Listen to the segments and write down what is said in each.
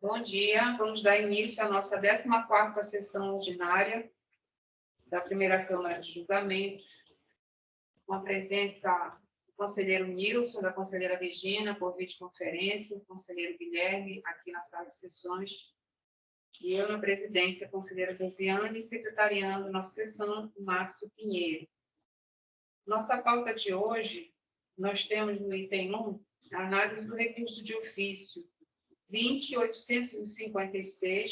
Bom dia, vamos dar início à nossa 14ª sessão ordinária da primeira Câmara de Julgamento, com a presença do conselheiro Nilson, da conselheira Regina, por videoconferência, o conselheiro Guilherme, aqui na sala de sessões, e eu na presidência, a conselheira Josiane, secretariando nossa sessão, o Márcio Pinheiro. Nossa pauta de hoje, nós temos no item 1, a análise do recurso de ofício 20.856,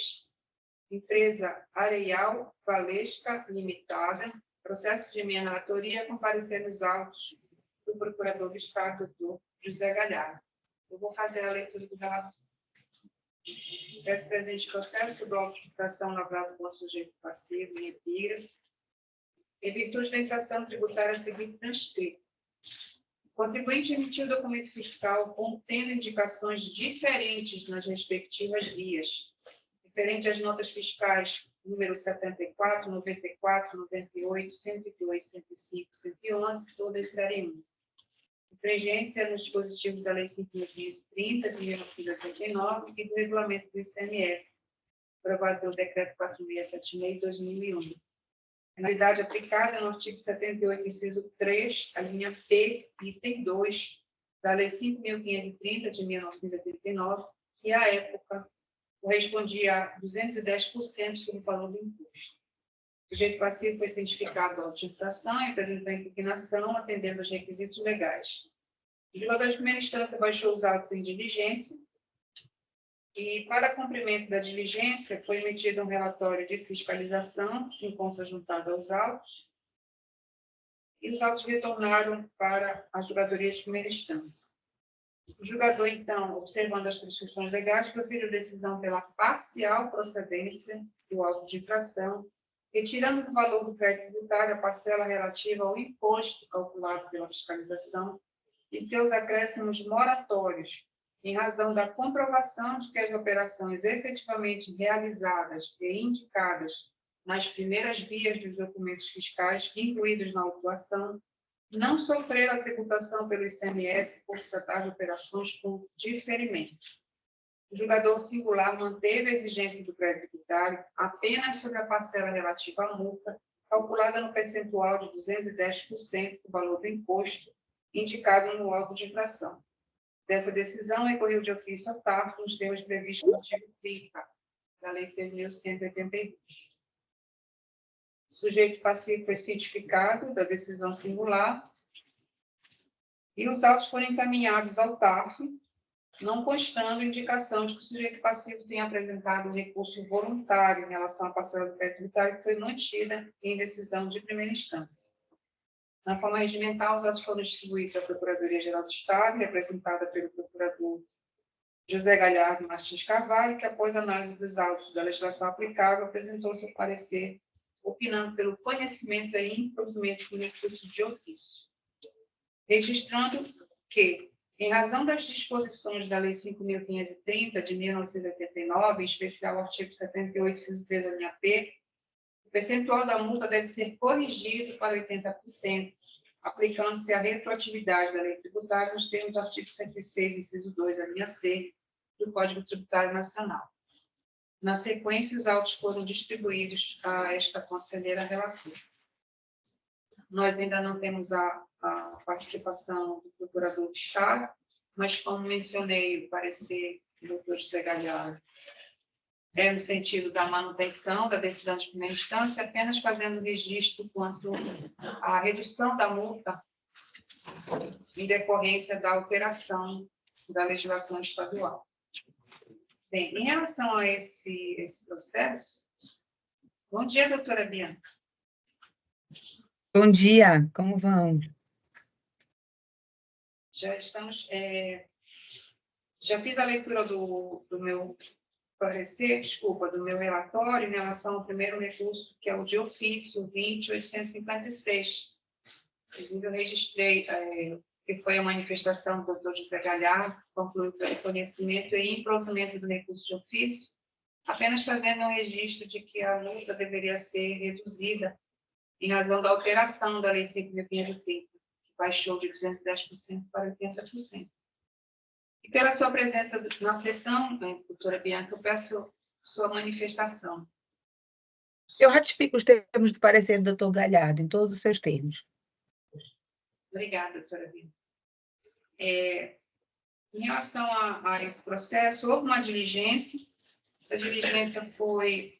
empresa Areial Valesca Limitada, processo de minha relatoria com parecer nos autos do Procurador do Estado, doutor José Galhardo. Eu vou fazer a leitura do relatório. Esse presente processo do auto de infração lavrado por sujeito passivo em epígrafe, em virtude da infração tributária a seguir transcrito. O contribuinte emitiu documento fiscal contendo indicações diferentes nas respectivas vias, referente às notas fiscais número 74, 94, 98, 102, 105, 111, todas série 1. Infringência nos dispositivos da Lei 5.530, de 1989, e do Regulamento do ICMS, aprovado pelo Decreto 4.676, de 2001. Penalidade aplicada no artigo 78, inciso 3, a linha P, item 2, da Lei 5.530, de 1989, que, à época, correspondia a 210% sobre o valor do imposto. O sujeito passivo foi cientificado do auto de infração e apresentou impugnação, atendendo aos requisitos legais. O julgador de primeira instância baixou os autos em diligência e, para cumprimento da diligência, foi emitido um relatório de fiscalização, que se encontra juntado aos autos, e os autos retornaram para a julgadoria de primeira instância. O julgador, então, observando as prescrições legais, proferiu decisão pela parcial procedência do auto de infração, retirando do valor do crédito tributário a parcela relativa ao imposto calculado pela fiscalização e seus acréscimos moratórios, em razão da comprovação de que as operações efetivamente realizadas e indicadas nas primeiras vias dos documentos fiscais incluídos na autuação não sofreram a tributação pelo ICMS por se tratar de operações com diferimento. O julgador singular manteve a exigência do crédito tributário apenas sobre a parcela relativa à multa, calculada no percentual de 210% do valor do imposto indicado no auto de infração. Dessa decisão, recorreu de ofício ao TARF nos termos previstos no artigo 30 da Lei 6.182. O sujeito passivo foi cientificado da decisão singular e os autos foram encaminhados ao TARF, não constando indicação de que o sujeito passivo tenha apresentado um recurso voluntário em relação à parcela do crédito tributário que foi mantida em decisão de primeira instância. Na forma regimental, os autos foram distribuídos à Procuradoria-Geral do Estado, representada pelo procurador José Galhardo Martins Carvalho, que, após análise dos autos da legislação aplicável, apresentou seu parecer, opinando pelo conhecimento e improvimento do recurso de ofício. Registrando que, em razão das disposições da Lei 5.530, de 1989, em especial o artigo 78, inciso 3, a linha P, o percentual da multa deve ser corrigido para 80%, aplicando-se a retroatividade da lei tributária nos termos do artigo 106, inciso 2, a linha C, do Código Tributário Nacional. Na sequência, os autos foram distribuídos a esta conselheira relatora. Nós ainda não temos a participação do Procurador do Estado, mas, como mencionei, o parecer do doutor José Galhardo é no sentido da manutenção da decisão de primeira instância, apenas fazendo registro quanto à redução da multa em decorrência da alteração da legislação estadual. Bem, em relação a esse processo, bom dia, doutora Bianca. Bom dia, como vão? Já estamos... já fiz a leitura do meu parecer, do meu relatório, em relação ao primeiro recurso, que é o de ofício 20.856. Inclusive, eu registrei, que foi a manifestação do doutor José Galhardo, concluiu pelo conhecimento e improvimento do recurso de ofício, apenas fazendo um registro de que a multa deveria ser reduzida em razão da alteração da Lei 5.530, que baixou de 210% para 80%. E pela sua presença na sessão, doutora Bianca, eu peço sua manifestação. Eu ratifico os termos do parecer do doutor Galhardo, em todos os seus termos. Obrigada, doutora Bianca. Em relação a esse processo, houve uma diligência. Essa diligência foi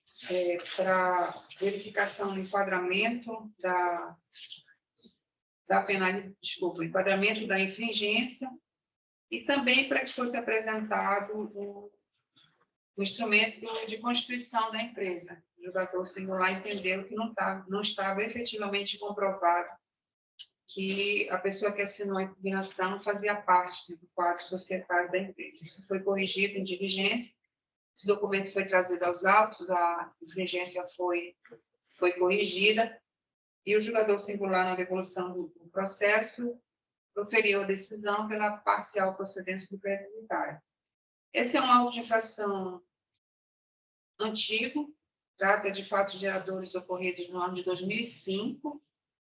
para verificação do enquadramento enquadramento da infringência e também para que fosse apresentado o instrumento de constituição da empresa. O julgador singular entendeu que não estava efetivamente comprovado que a pessoa que assinou a impugnação fazia parte do quadro societário da empresa. Isso foi corrigido em diligência, esse documento foi trazido aos autos, a infringência foi corrigida, e o julgador singular, na devolução do processo, proferiu a decisão pela parcial procedência do crédito tributário. Esse é um auto de infração antigo, trata de fatos geradores ocorridos no ano de 2005,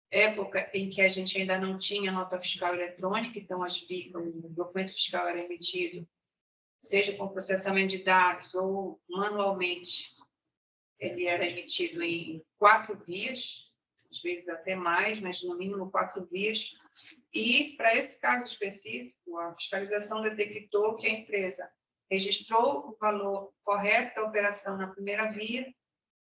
época em que a gente ainda não tinha nota fiscal eletrônica, então o documento fiscal era emitido, seja com processamento de dados ou manualmente, ele era emitido em 4 vias, às vezes até mais, mas no mínimo 4 vias. E, para esse caso específico, a fiscalização detectou que a empresa registrou o valor correto da operação na primeira via,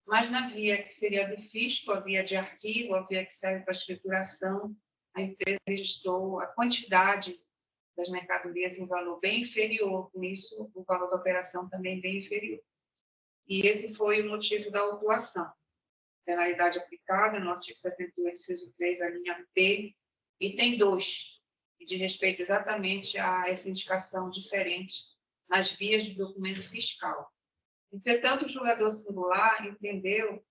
mas na via que seria do fisco, a via de arquivo, a via que serve para a escrituração, a empresa registrou a quantidade das mercadorias em valor bem inferior, com isso o valor da operação também bem inferior. E esse foi o motivo da autuação. Penalidade aplicada no artigo 78, inciso 3, a linha P, item 2, que diz respeito exatamente a essa indicação diferente nas vias do documento fiscal. Entretanto, o julgador singular entendeu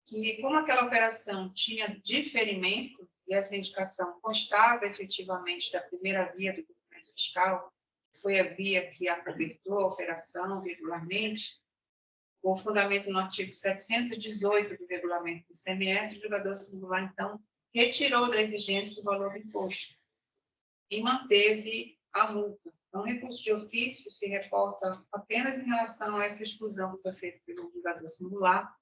que, como aquela operação tinha diferimento, e essa indicação constava efetivamente da primeira via do documento fiscal, foi a via que acobertou a operação regularmente, com fundamento no artigo 718 do regulamento do ICMS, o julgador singular, então, retirou da exigência o valor do imposto e manteve a multa. Então, o recurso de ofício se reporta apenas em relação a essa exclusão que foi feita pelo julgador singular,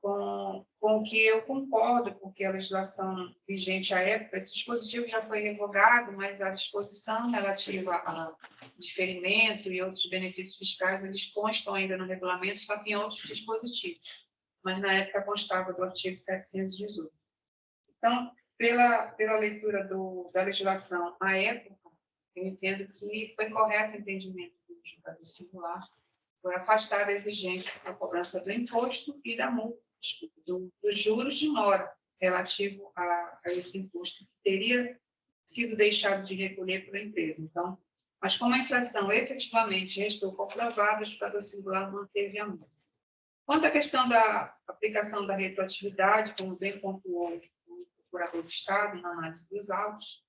com o que eu concordo, porque a legislação vigente à época, esse dispositivo já foi revogado, mas a disposição relativa a diferimento e outros benefícios fiscais, eles constam ainda no regulamento, só que em outros dispositivos, mas na época constava do artigo 718. Então, pela leitura da legislação à época, eu entendo que foi correto o entendimento do julgador singular, foi afastar a exigência da cobrança do imposto e da multa, dos juros de mora relativo a esse imposto que teria sido deixado de recolher pela empresa. Então, mas como a infração efetivamente restou comprovada, o julgador singular manteve a multa. Quanto à questão da aplicação da retroatividade, como bem pontuou o procurador do Estado na análise dos autos,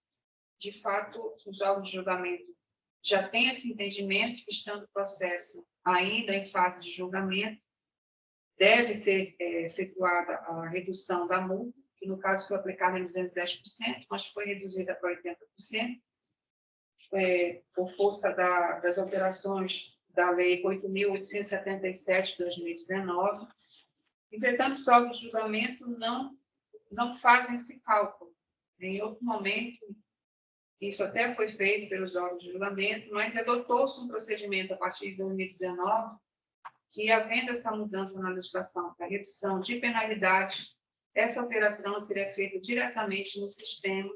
de fato, os autos de julgamento já têm esse entendimento que, estando o processo ainda em fase de julgamento, deve ser efetuada a redução da multa, que no caso foi aplicada em 210%, mas foi reduzida para 80%, por força das alterações da Lei 8.877 de 2019. Entretanto, os autos de julgamento não fazem esse cálculo. Em outro momento, isso até foi feito pelos órgãos de julgamento, mas adotou-se um procedimento a partir de 2019 que, havendo essa mudança na legislação para redução de penalidades, essa alteração seria feita diretamente no sistema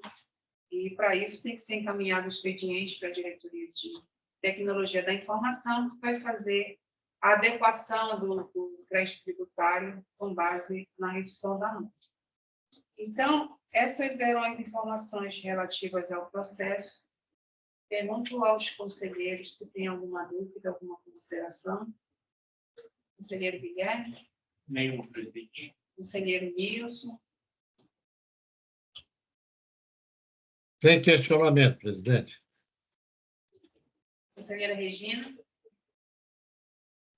e, para isso, tem que ser encaminhado o expediente para a Diretoria de Tecnologia da Informação, que vai fazer a adequação do crédito tributário com base na redução da multa. Então, essas eram as informações relativas ao processo. Pergunto aos conselheiros se tem alguma dúvida, alguma consideração. Conselheiro Guilherme? Nenhum, presidente. Conselheiro Nilson? Sem questionamento, presidente. Conselheira Regina?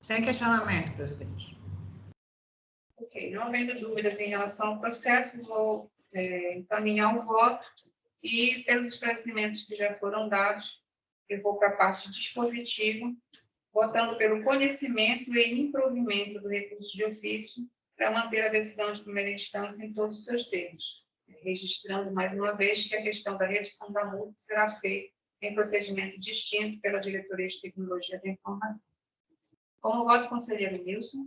Sem questionamento, presidente. Ok, não havendo dúvidas em relação ao processo, vou encaminhar o voto e, pelos esclarecimentos que já foram dados, Eu vou para a parte dispositiva, votando pelo conhecimento e improvimento do recurso de ofício para manter a decisão de primeira instância em todos os seus termos, registrando mais uma vez que a questão da redução da multa será feita em procedimento distinto pela Diretoria de Tecnologia da Informação. Como voto, conselheiro Nilson.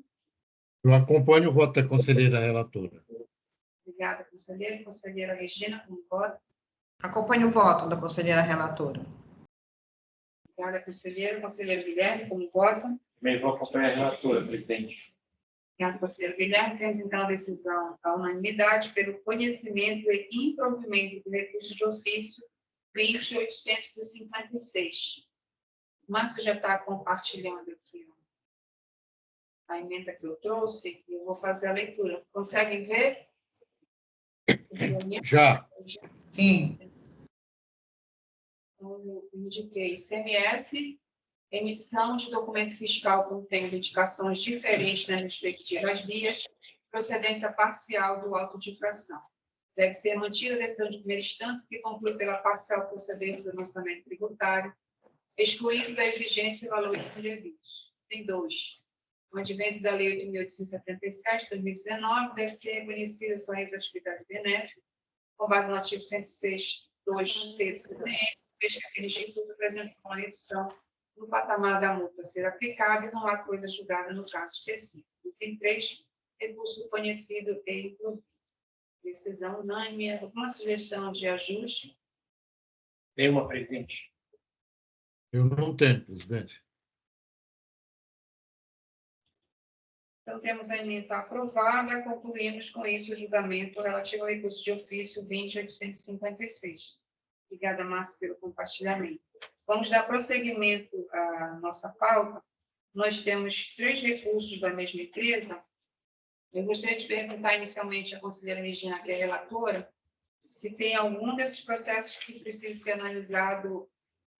Eu acompanho o voto da conselheira relatora. Obrigada, conselheiro. Conselheira Regina, como voto. Acompanho o voto da conselheira relatora. Obrigada, conselheiro. Conselheiro Guilherme, como voto. Também vou acompanhar a relatora, presidente. Obrigada, conselheiro Guilherme. Temos, então, a decisão à unanimidade pelo conhecimento e improvimento do recurso de ofício 20.856. O Márcio já está compartilhando aqui a emenda que eu trouxe, e eu vou fazer a leitura. Conseguem ver? Já. Sim. Então, eu indiquei ICMS, emissão de documento fiscal contendo indicações diferentes nas respectivas vias, procedência parcial do auto de infração. Deve ser mantida a decisão de primeira instância que conclui pela parcial procedência do lançamento tributário, excluído da exigência valores indevidos. Tem 2. O advento da Lei 8.877, de 2019, deve ser reconhecida sua retroatividade benéfica, com base no artigo 106.2c do CDM, vez que aquele instituto apresenta uma redução no patamar da multa a ser aplicada e não há coisa julgada no caso específico. Tem 3, recurso conhecido e incluído. Decisão unânime. Alguma sugestão de ajuste? Nenhuma, presidente. Eu não tenho, presidente. Então, temos a emenda aprovada. Concluímos com isso o julgamento relativo ao recurso de ofício 20.856. Obrigada, Márcio, pelo compartilhamento. Vamos dar prosseguimento à nossa pauta. Nós temos 3 recursos da mesma empresa. Eu gostaria de perguntar inicialmente à conselheira Regina, que é relatora, se tem algum desses processos que precisa ser analisado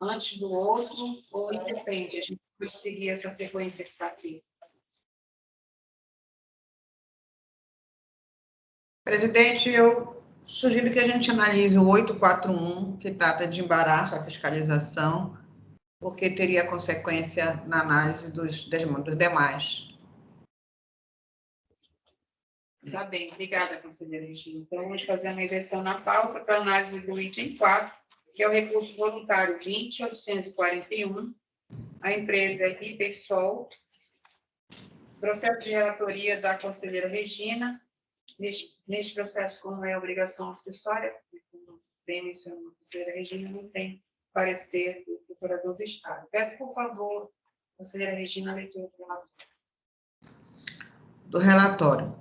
antes do outro ou independe. A gente pode seguir essa sequência que está aqui. Presidente, eu sugiro que a gente analise o 841, que trata de embaraço à fiscalização, porque teria consequência na análise dos demais. Tá bem, obrigada, conselheira Regina. Então, vamos fazer uma inversão na pauta para análise do item 4, que é o recurso voluntário 20.841, a empresa Hipersol, processo de relatoria da conselheira Regina. Neste processo, como é obrigação acessória, como bem mencionou a conselheira Regina, não tem parecer do procurador do Estado. Peço, por favor, conselheira Regina, a leitura do relatório. Do relatório.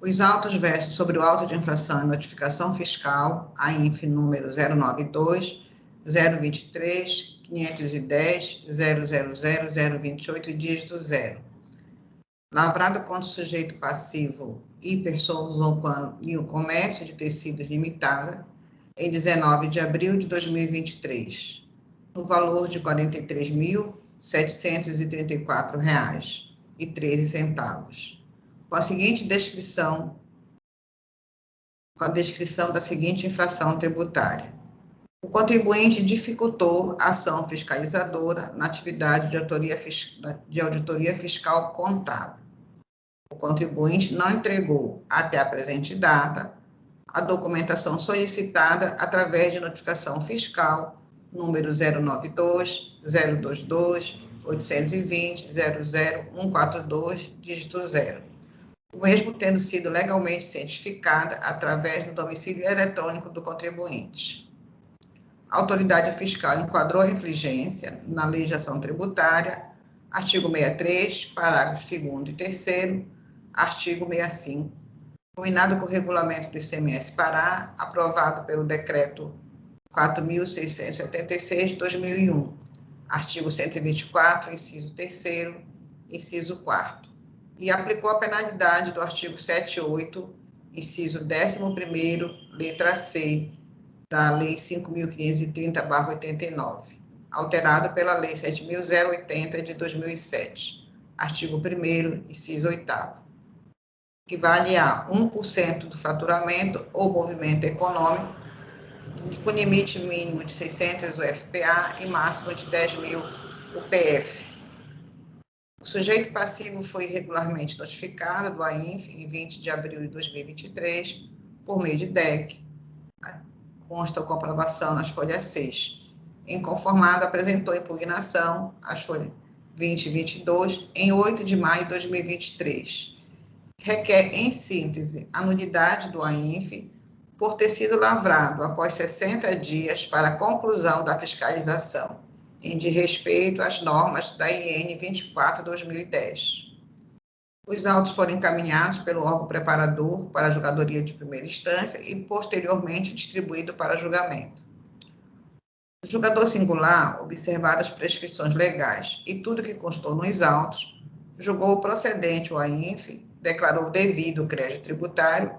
Os autos versam sobre o auto de infração e notificação fiscal, AINF número 092, 023, 510, 000, 028, dígito 0. Lavrado contra o sujeito passivo Hipersol e o Comércio de Tecidos Limitada, em 19 de abril de 2023, no valor de R$ 43.734,13. Com a descrição da seguinte infração tributária. O contribuinte dificultou a ação fiscalizadora na atividade de auditoria fiscal contábil. O contribuinte não entregou, até a presente data, a documentação solicitada através de notificação fiscal número 092, 022, 820, 00142, dígito 0. O mesmo tendo sido legalmente cientificada através do domicílio eletrônico do contribuinte. A autoridade fiscal enquadrou a infringência na legislação tributária, artigo 63, parágrafo 2º e 3º, artigo 65, combinado com o regulamento do ICMS Pará, aprovado pelo decreto 4.676 de 2001, artigo 124, inciso 3º, inciso 4º, e aplicou a penalidade do artigo 78, inciso 11º, letra C, da Lei 5.530/89, alterado pela Lei 7.080 de 2007, artigo 1º, inciso 8º, que vale a 1% do faturamento ou movimento econômico com limite mínimo de 600 UFPA e máximo de 10.000 UPF. O sujeito passivo foi regularmente notificado do AINF em 20 de abril de 2023, por meio de DEC. Consta a comprovação nas folhas 6. Inconformado, apresentou impugnação, as folhas 20 e 22, em 8 de maio de 2023. Requer, em síntese, a nulidade do AINF por ter sido lavrado após 60 dias para a conclusão da fiscalização, em desrespeito às normas da IN 24/2010. Os autos foram encaminhados pelo órgão preparador para a julgadoria de primeira instância e, posteriormente, distribuído para julgamento. O julgador singular, observadas as prescrições legais e tudo que constou nos autos, julgou procedente o AINF, declarou devido o crédito tributário,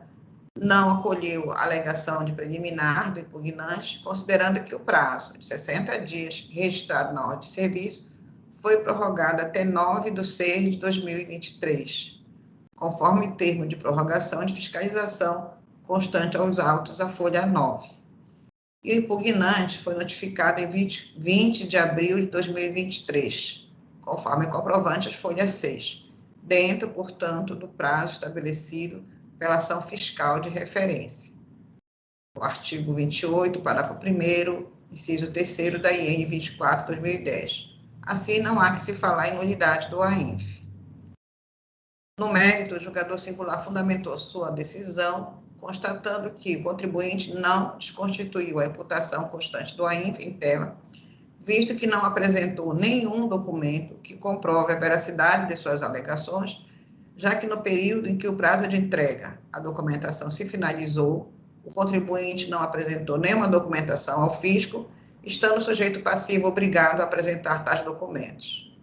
não acolheu a alegação de preliminar do impugnante, considerando que o prazo de 60 dias registrado na ordem de serviço foi prorrogado até 9 de 6 de 2023, conforme termo de prorrogação de fiscalização constante aos autos, a folha 9. E o impugnante foi notificado em 20 de abril de 2023, conforme comprovante as folhas 6, dentro, portanto, do prazo estabelecido pela ação fiscal de referência. O artigo 28, parágrafo 1º, inciso 3º da IN 24/2010. Assim, não há que se falar em nulidade do AINF. No mérito, o julgador singular fundamentou sua decisão, constatando que o contribuinte não desconstituiu a imputação constante do AINF em tela, visto que não apresentou nenhum documento que comprove a veracidade de suas alegações, já que no período em que o prazo de entrega à documentação se finalizou, o contribuinte não apresentou nenhuma documentação ao fisco, estando o sujeito passivo obrigado a apresentar tais documentos.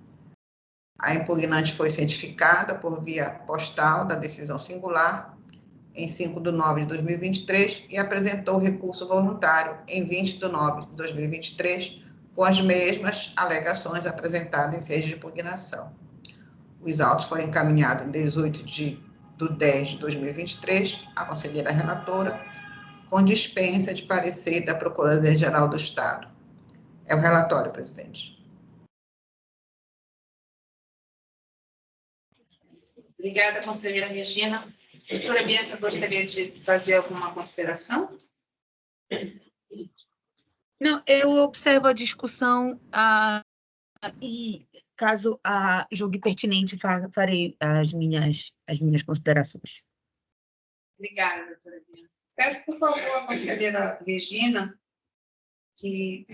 A impugnante foi cientificada por via postal da decisão singular em 5 de 9 de 2023 e apresentou recurso voluntário em 20 de 9 de 2023 com as mesmas alegações apresentadas em sede de impugnação. Os autos foram encaminhados em 18 de 10 de 2023 à conselheira relatora, com dispensa de parecer da Procuradoria-Geral do Estado. É o relatório, presidente. Obrigada, conselheira Regina. Doutora Bianca, gostaria de fazer alguma consideração? Não, eu observo a discussão e, caso julgue pertinente, farei as minhas considerações. Obrigada, doutora Bianca. Peço, por favor, a conselheira Regina que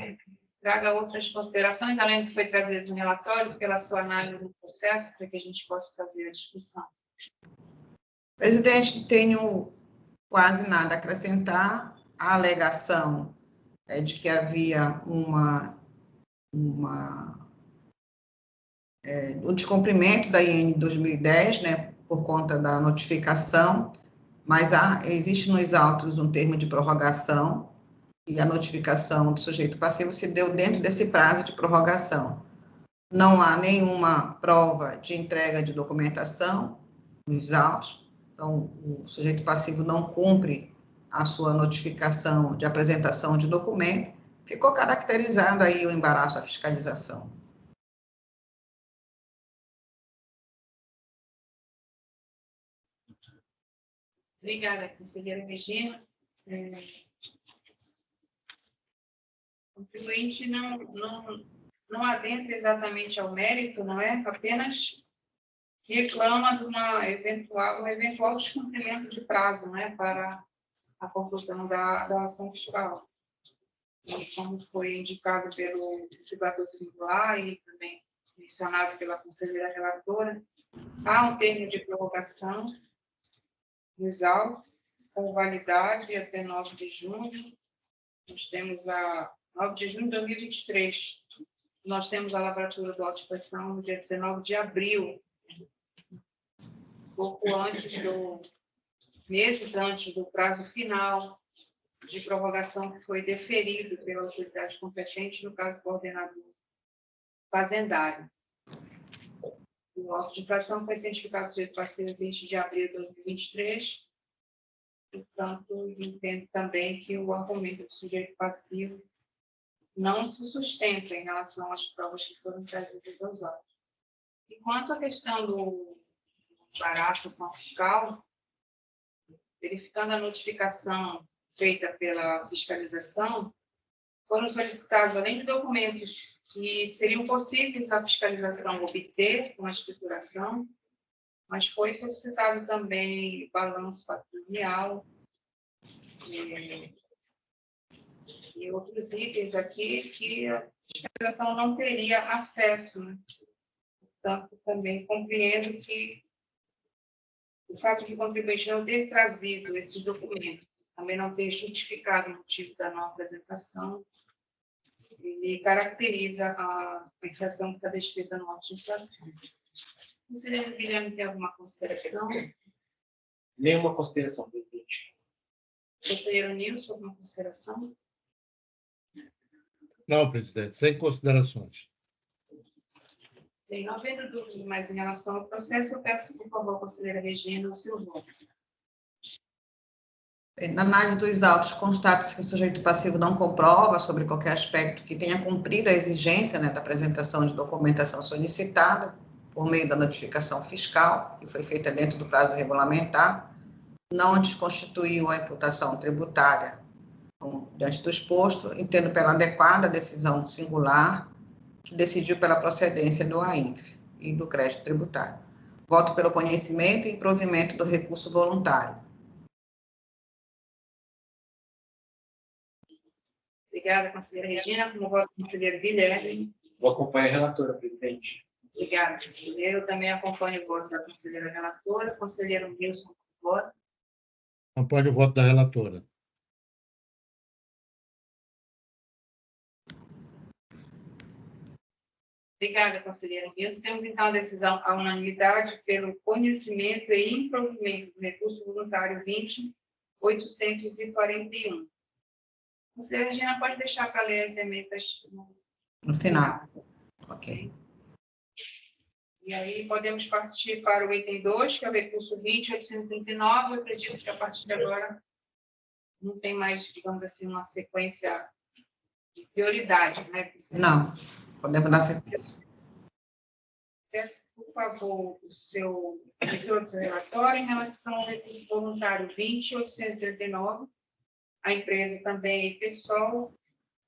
traga outras considerações, além do que foi trazido no relatório, pela sua análise do processo, para que a gente possa fazer a discussão. Presidente, tenho quase nada a acrescentar. A alegação é de que havia o descumprimento da IN 2010, né, por conta da notificação, mas existe nos autos um termo de prorrogação e a notificação do sujeito passivo se deu dentro desse prazo de prorrogação. Não há nenhuma prova de entrega de documentação nos autos, então o sujeito passivo não cumpre a sua notificação de apresentação de documento, ficou caracterizado aí o embaraço à fiscalização. Obrigada, conselheira Regina. O contribuinte não adentra exatamente ao mérito, não é? Apenas reclama de um eventual descumprimento de prazo, né, para a conclusão da ação fiscal. E como foi indicado pelo julgador singular e também mencionado pela conselheira relatora, há um termo de prorrogação nos autos, com validade até 9 de junho. Nós temos 9 de junho de 2023. Nós temos a lavratura do auto de infração no dia 19 de abril, meses antes do prazo final de prorrogação que foi deferido pela autoridade competente, no caso, coordenador fazendário. O auto de infração foi cientificado sujeito passivo 20 de abril de 2023, Portanto, entendo também que o argumento do sujeito passivo não se sustenta em relação às provas que foram trazidas aos autos. E quanto à questão do embaraço ação fiscal, verificando a notificação feita pela fiscalização, foram solicitados, além de documentos que seriam possíveis à fiscalização obter com a escrituração, mas foi solicitado também balanço patrimonial e outros itens aqui que a fiscalização não teria acesso, né? Portanto, também compreendo que o fato de o contribuinte não ter trazido esses documentos, também não ter justificado o motivo da não apresentação, ele caracteriza a infração que está descrita no auto de infração. Conselheiro Guilherme, tem alguma consideração? Nenhuma consideração, presidente. Conselheiro Nilson, alguma consideração? Não, presidente, sem considerações. Bem, não havendo dúvida mais em relação ao processo, eu peço, por favor, conselheira Regina, o seu voto. Na análise dos autos, constata-se que o sujeito passivo não comprova sobre qualquer aspecto que tenha cumprido a exigência, né, da apresentação de documentação solicitada por meio da notificação fiscal, que foi feita dentro do prazo regulamentar, não desconstituiu a imputação tributária diante do exposto, entendo pela adequada decisão singular que decidiu pela procedência do AINF e do crédito tributário. Voto pelo conhecimento e provimento do recurso voluntário. Obrigada, conselheira Regina. Como voto, conselheiro Guilherme. Vou acompanhar a relatora, presidente. Obrigada, conselheiro. Eu também acompanho o voto da conselheira relatora. Conselheiro Nilson, voto. Acompanho o voto da relatora. Obrigada, conselheiro Nilson. Temos, então, a decisão à unanimidade pelo conhecimento e improvimento do recurso voluntário 20.841. Conselheira Regina, pode deixar para ler as emendas No final. Ok. E aí podemos partir para o item 2, que é o recurso 20.839. Eu acredito que a partir de agora não tem mais, digamos assim, uma sequência de prioridade, né? Não, podemos dar sequência. Peço, por favor, o seu leitor do seu relatório em relação ao recurso voluntário 20.839. A empresa também, pessoal,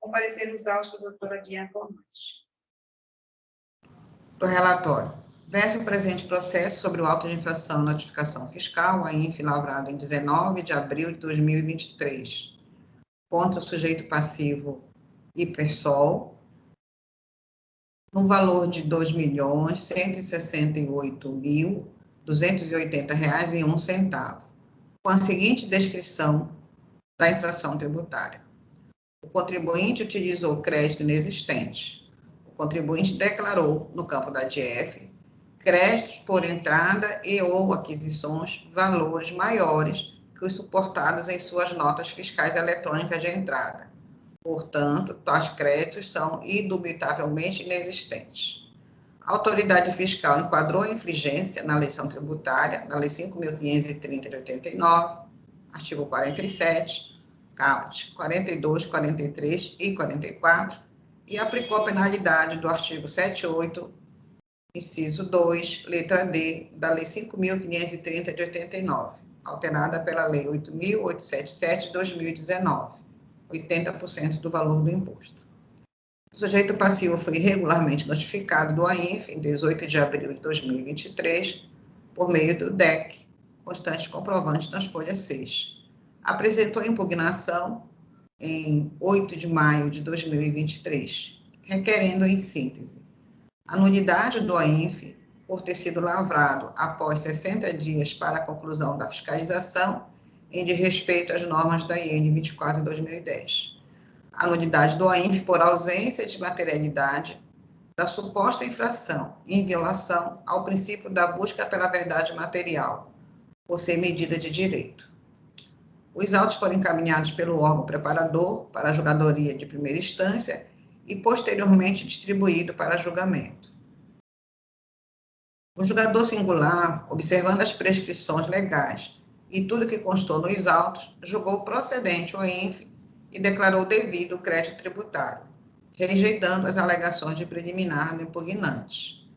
comparecer os autos da doutora Diana Tomás. Do relatório. Versa o presente processo sobre o auto de infração e notificação fiscal, AINF, lavrado em 19 de abril de 2023, contra o sujeito passivo Hipersol, no valor de R$ 2.168.280,01, com a seguinte descrição da infração tributária. O contribuinte utilizou crédito inexistente. O contribuinte declarou, no campo da DF, créditos por entrada e ou aquisições, valores maiores que os suportados em suas notas fiscais eletrônicas de entrada. Portanto, tais créditos são indubitavelmente inexistentes. A autoridade fiscal enquadrou a infringência na legislação tributária, na Lei 5.530 de 89, artigo 47, caput 42, 43 e 44, e aplicou a penalidade do artigo 78, inciso 2, letra D, da Lei 5.530 de 89, alterada pela Lei 8.877 de 2019, 80% do valor do imposto. O sujeito passivo foi regularmente notificado do AINF em 18 de abril de 2023, por meio do DEC, constante comprovante nas folhas 6. Apresentou impugnação em 8 de maio de 2023, requerendo, em síntese, a nulidade do AINF por ter sido lavrado após 60 dias para a conclusão da fiscalização em desrespeito às normas da IN 24 de 2010. A nulidade do AINF por ausência de materialidade da suposta infração em violação ao princípio da busca pela verdade material, por ser medida de direito. Os autos foram encaminhados pelo órgão preparador para a julgadoria de primeira instância e posteriormente distribuído para julgamento. O julgador singular, observando as prescrições legais e tudo que constou nos autos, julgou procedente o AINF e declarou devido o crédito tributário, rejeitando as alegações de preliminar do impugnante.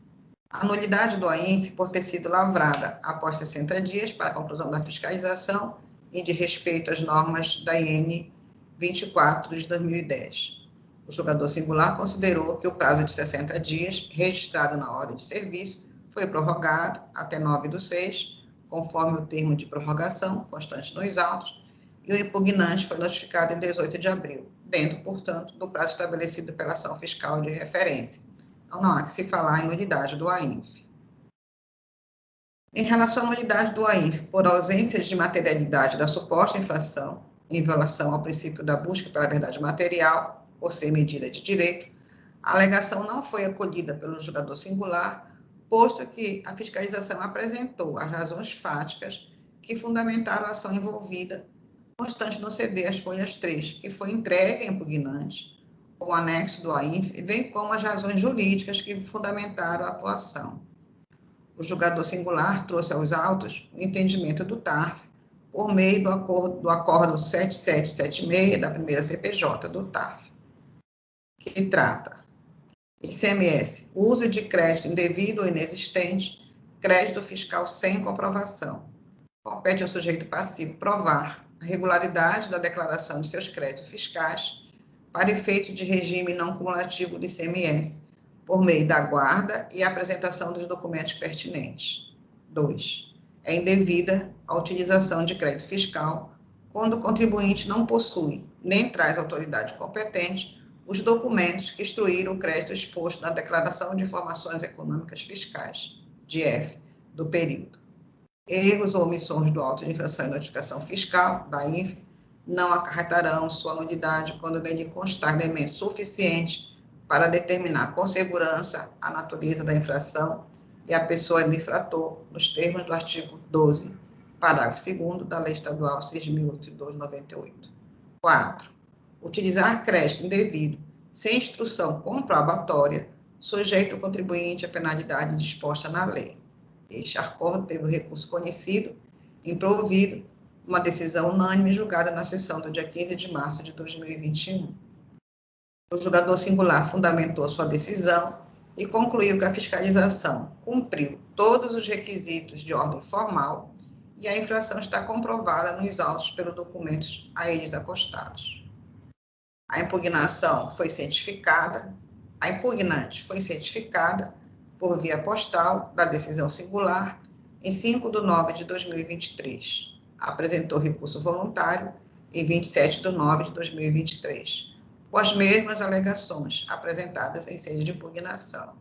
A nulidade do AINF por ter sido lavrada após 60 dias para a conclusão da fiscalização e de respeito às normas da IN 24 de 2010. O julgador singular considerou que o prazo de 60 dias, registrado na ordem de serviço, foi prorrogado até 9/6, conforme o termo de prorrogação constante nos autos, e o impugnante foi notificado em 18 de abril, dentro, portanto, do prazo estabelecido pela ação fiscal de referência. Então, não há que se falar em nulidade do AINF. Em relação à nulidade do AINF, por ausência de materialidade da suposta infração, em violação ao princípio da busca pela verdade material, por ser medida de direito, a alegação não foi acolhida pelo julgador singular, posto que a fiscalização apresentou as razões fáticas que fundamentaram a ação envolvida, constante no CD as folhas 3, que foi entregue ao impugnante, o anexo do AINF, bem como as razões jurídicas que fundamentaram a atuação. O julgador singular trouxe aos autos o entendimento do TARF, por meio do acordo 7776 da primeira CPJ do TARF, que trata ICMS, uso de crédito indevido ou inexistente, crédito fiscal sem comprovação. Compete ao sujeito passivo provar a regularidade da declaração de seus créditos fiscais para efeito de regime não cumulativo de ICMS, por meio da guarda e apresentação dos documentos pertinentes. 2. É indevida a utilização de crédito fiscal quando o contribuinte não possui, nem traz à autoridade competente, os documentos que instruíram o crédito exposto na Declaração de Informações Econômicas Fiscais, DIEF, do período. Erros ou omissões do auto de infração e notificação fiscal, da INF, não acarretarão sua nulidade quando nele constar elemento suficiente para determinar com segurança a natureza da infração e a pessoa do infrator, nos termos do artigo 12, parágrafo 2º da Lei Estadual 6.082/98. 4. Utilizar crédito indevido sem instrução comprobatória sujeita o contribuinte à penalidade disposta na lei. Este acordo teve o recurso conhecido, improvido, uma decisão unânime julgada na sessão do dia 15 de março de 2021. O julgador singular fundamentou sua decisão e concluiu que a fiscalização cumpriu todos os requisitos de ordem formal e a infração está comprovada nos autos pelos documentos a eles acostados. A impugnante foi cientificada por via postal da decisão singular em 5/9/2023. Apresentou recurso voluntário em 27/9/2023, com as mesmas alegações apresentadas em sede de impugnação.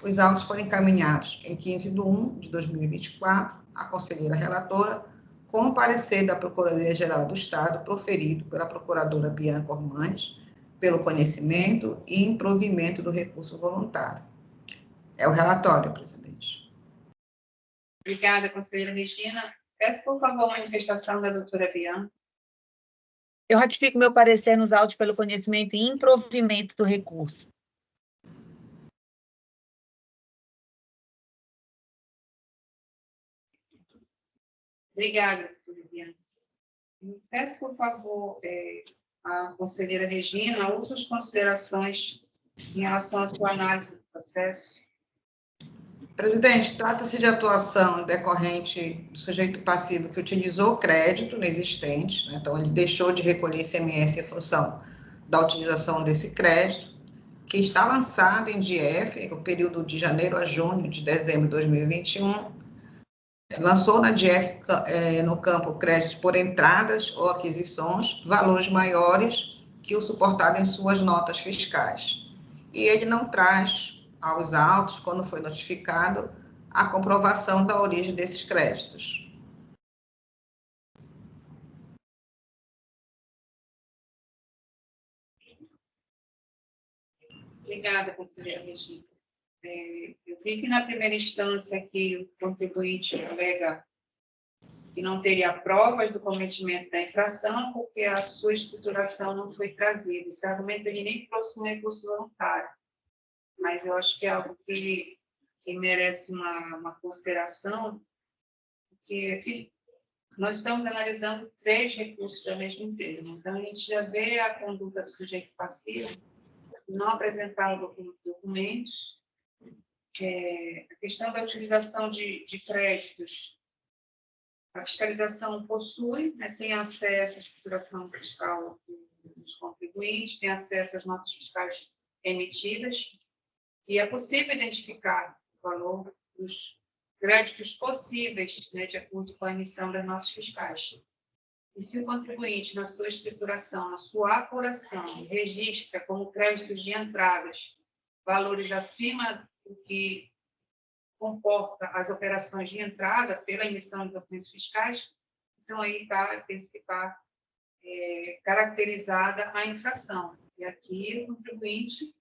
Os autos foram encaminhados em 15/1/2024 à conselheira relatora, com o parecer da Procuradoria-Geral do Estado, proferido pela procuradora Bianca Ormanes, pelo conhecimento e improvimento do recurso voluntário. É o relatório, presidente. Obrigada, conselheira Regina. Peço, por favor, a manifestação da doutora Bianca. Eu ratifico meu parecer nos autos pelo conhecimento e improvimento do recurso. Obrigada, doutora Bianca. Peço, por favor, a conselheira Regina outras considerações em relação à sua análise do processo. Presidente, trata-se de atuação decorrente do sujeito passivo que utilizou crédito inexistente, né? Então ele deixou de recolher ICMS em função da utilização desse crédito, que está lançado em DIEF, no período de janeiro a junho de dezembro de 2021, lançou na DIEF no campo créditos por entradas ou aquisições, valores maiores que o suportado em suas notas fiscais. E ele não traz aos autos, quando foi notificado, a comprovação da origem desses créditos. Obrigada, conselheira Regina. Eu vi que na primeira instância que o contribuinte alega que não teria provas do cometimento da infração porque a sua estruturação não foi trazida. Esse argumento ele nem trouxe um recurso voluntário, mas eu acho que é algo que merece uma consideração, porque nós estamos analisando 3 recursos da mesma empresa. Então, a gente já vê a conduta do sujeito passivo, não apresentar documentos, a questão da utilização de créditos. A fiscalização possui, né, tem acesso à escrituração fiscal dos contribuintes, tem acesso às notas fiscais emitidas, e é possível identificar o valor dos créditos possíveis, né, de acordo com a emissão das notas fiscais. E se o contribuinte, na sua escrituração, na sua apuração, registra como créditos de entradas valores acima do que comporta as operações de entrada pela emissão de documentos fiscais, então aí penso que está caracterizada a infração. E aqui o contribuinte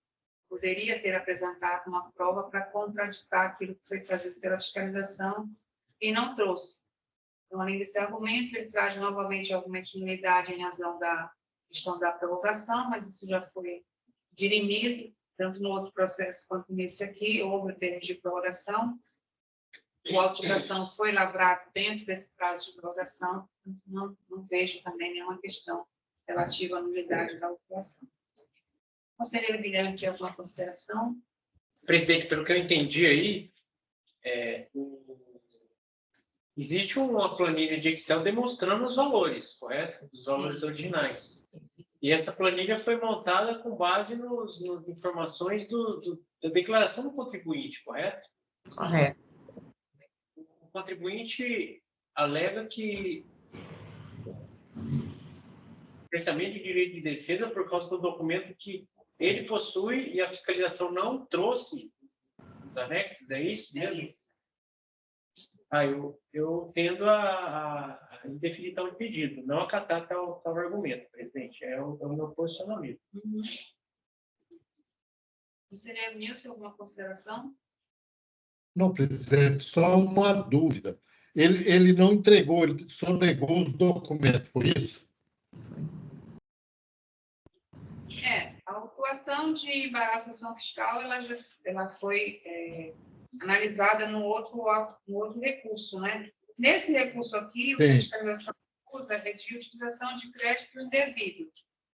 poderia ter apresentado uma prova para contraditar aquilo que foi trazido pela fiscalização e não trouxe. Então, além desse argumento, ele traz novamente argumento de nulidade em razão da questão da prorrogação, mas isso já foi dirimido, tanto no outro processo quanto nesse aqui, houve o termo de prorrogação. O auto de ação foi lavrado dentro desse prazo de prorrogação, não vejo também nenhuma questão relativa à nulidade da autuação. Conselheiro Guilherme, quer alguma consideração? Presidente, pelo que eu entendi aí, existe uma planilha de Excel demonstrando os valores, correto? Os valores originais. E essa planilha foi montada com base nas informações da declaração do contribuinte, correto? Correto. O contribuinte alega que pensamento de direito de defesa por causa do documento que ele possui e a fiscalização não trouxe os anexos, é isso mesmo? Eu tendo a indeferir tal pedido, não acatar tal argumento, presidente. É o meu posicionamento. Conselheiro Nilson, alguma consideração? Não, presidente, só uma dúvida. Ele não entregou, ele só negou os documentos, foi isso? A autuação de embaraçação fiscal, ela foi analisada no outro recurso, né? Nesse recurso aqui, o que a fiscalização usa é de utilização de crédito indevido,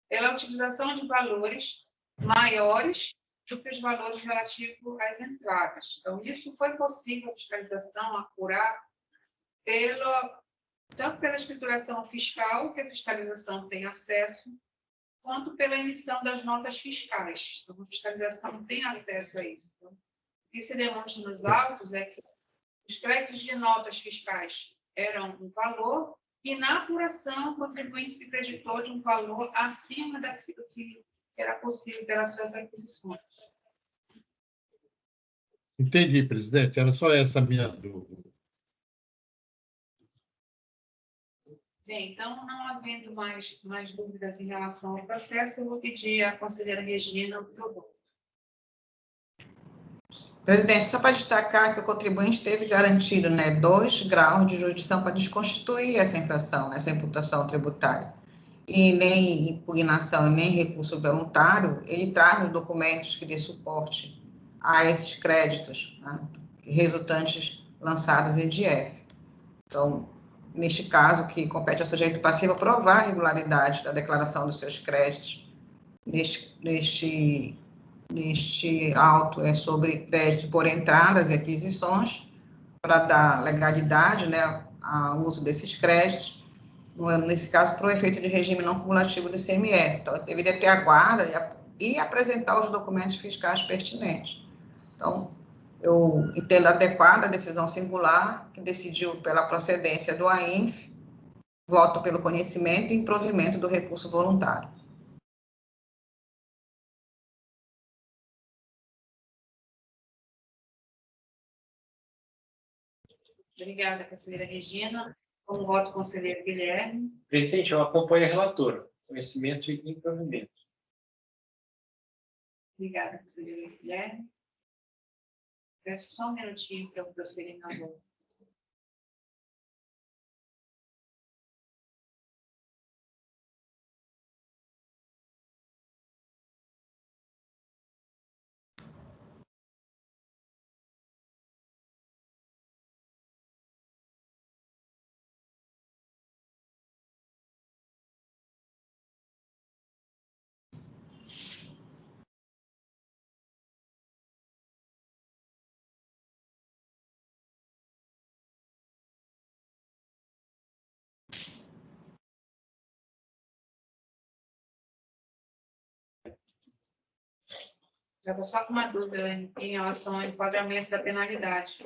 pela utilização de valores maiores do que os valores relativos às entradas. Então, isso foi possível a fiscalização apurar tanto pela escrituração fiscal, que a fiscalização tem acesso, quanto pela emissão das notas fiscais. Então, a fiscalização tem acesso a isso. Então, o que se demonstra nos autos é que os créditos de notas fiscais eram um valor e, na apuração, o contribuinte se creditou de um valor acima daquilo que era possível pelas suas aquisições. Entendi, presidente. Era só essa a minha dúvida. Bem, então, não havendo mais dúvidas em relação ao processo, eu vou pedir à conselheira Regina o seu voto. Presidente, só para destacar que o contribuinte teve garantido, né, 2 graus de jurisdição para desconstituir essa infração, essa imputação tributária. E nem impugnação, nem recurso voluntário, ele traz os documentos que dê suporte a esses créditos, né, resultantes lançados em DIEF. Então, neste caso, que compete ao sujeito passivo provar a regularidade da declaração dos seus créditos. Neste auto é sobre crédito por entradas e aquisições, para dar legalidade, né, ao uso desses créditos, nesse caso, para o efeito de regime não cumulativo do ICMS. Então, ele deveria ter a guarda e apresentar os documentos fiscais pertinentes. Então, eu entendo adequada a decisão singular, que decidiu pela procedência do AINF, voto pelo conhecimento e improvimento do recurso voluntário. Obrigada, conselheira Regina. Com o voto, conselheiro Guilherme. Presidente, eu acompanho a relatora. Conhecimento e improvimento. Obrigada, conselheiro Guilherme. Peço só um minutinho para eu proferir meu voto. Já estou só com uma dúvida em relação ao enquadramento da penalidade,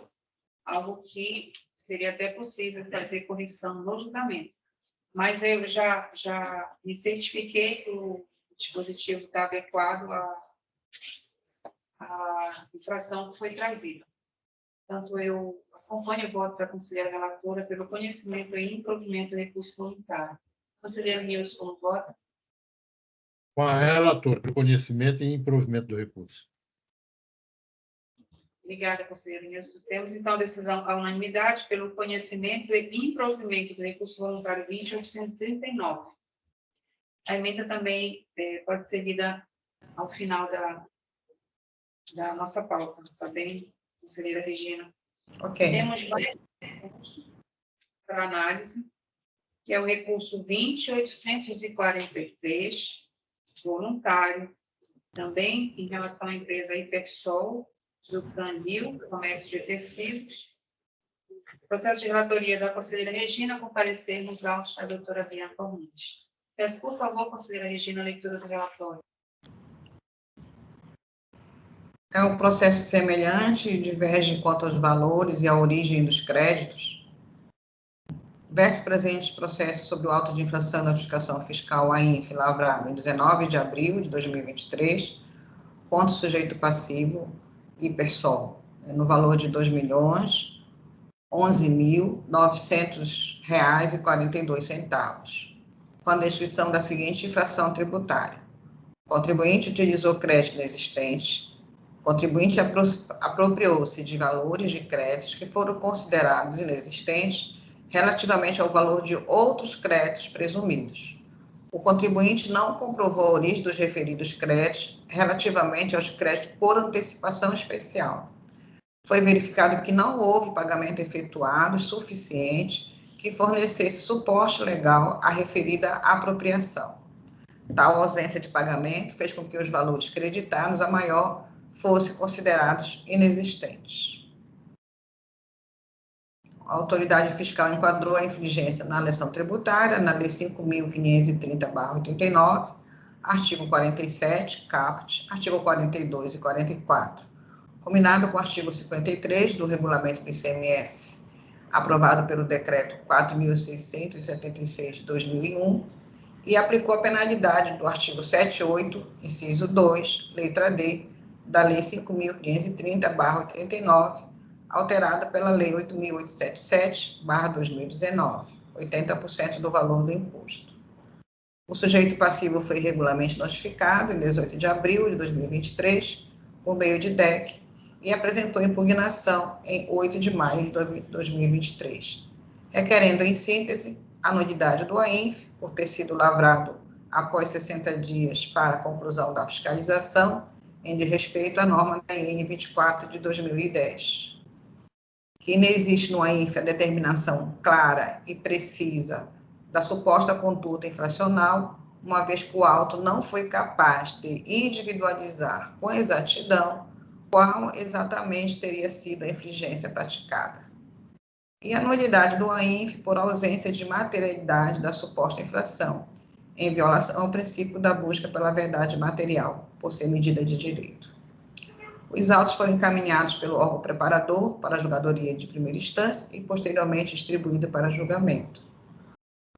algo que seria até possível fazer correção no julgamento. Mas eu já me certifiquei que o dispositivo está adequado à infração que foi trazida. Portanto, eu acompanho o voto da conselheira relatora pelo conhecimento e improvimento do recurso voluntário. Conselheiro Nilson, como vota? Com a relatora, pelo conhecimento e improvimento do recurso. Obrigada, conselheiro Nilson. Temos, então, decisão à unanimidade pelo conhecimento e improvimento do recurso voluntário 20.839. A emenda também pode ser lida ao final da nossa pauta. Está bem, conselheira Regina? Ok. Temos mais para análise, que é o recurso 20.843, voluntário, também em relação à empresa Hipersol, do Canil, comércio de tecidos. Processo de relatoria da conselheira Regina, com parecer nos autos da doutora Bianca Almonte. Peço, por favor, conselheira Regina, a leitura do relatório. É um processo semelhante e diverge quanto aos valores e à origem dos créditos. Verso presente processo sobre o auto de infração da notificação fiscal AINF, lavrado em 19 de abril de 2023, contra o sujeito passivo Hipersol, no valor de R$ 2.011.900,42, com a descrição da seguinte infração tributária. O contribuinte utilizou crédito inexistente. O contribuinte apropriou-se de valores de créditos que foram considerados inexistentes relativamente ao valor de outros créditos presumidos. O contribuinte não comprovou a origem dos referidos créditos relativamente aos créditos por antecipação especial. Foi verificado que não houve pagamento efetuado suficiente que fornecesse suporte legal à referida apropriação. Tal ausência de pagamento fez com que os valores creditados a maior fossem considerados inexistentes. A autoridade fiscal enquadrou a infringência na legislação tributária, na Lei 5.530/89, artigo 47, caput, artigo 42 e 44, combinado com o artigo 53 do Regulamento do ICMS, aprovado pelo Decreto 4.676 de 2001, e aplicou a penalidade do artigo 78, inciso 2, letra D, da Lei 5.530/89, alterada pela Lei 8.877/2019, 80% do valor do imposto. O sujeito passivo foi regularmente notificado em 18 de abril de 2023, por meio de DEC, e apresentou impugnação em 8 de maio de 2023, requerendo, em síntese, a nulidade do AINF, por ter sido lavrado após 60 dias para a conclusão da fiscalização, em desrespeito à norma da IN 24 de 2010. Que não existe no AINF a determinação clara e precisa da suposta conduta infracional, uma vez que o auto não foi capaz de individualizar com exatidão qual exatamente teria sido a infringência praticada. E a nulidade do AINF por ausência de materialidade da suposta infração, em violação ao princípio da busca pela verdade material, por ser medida de direito. Os autos foram encaminhados pelo órgão preparador para a julgadoria de primeira instância e posteriormente distribuído para julgamento.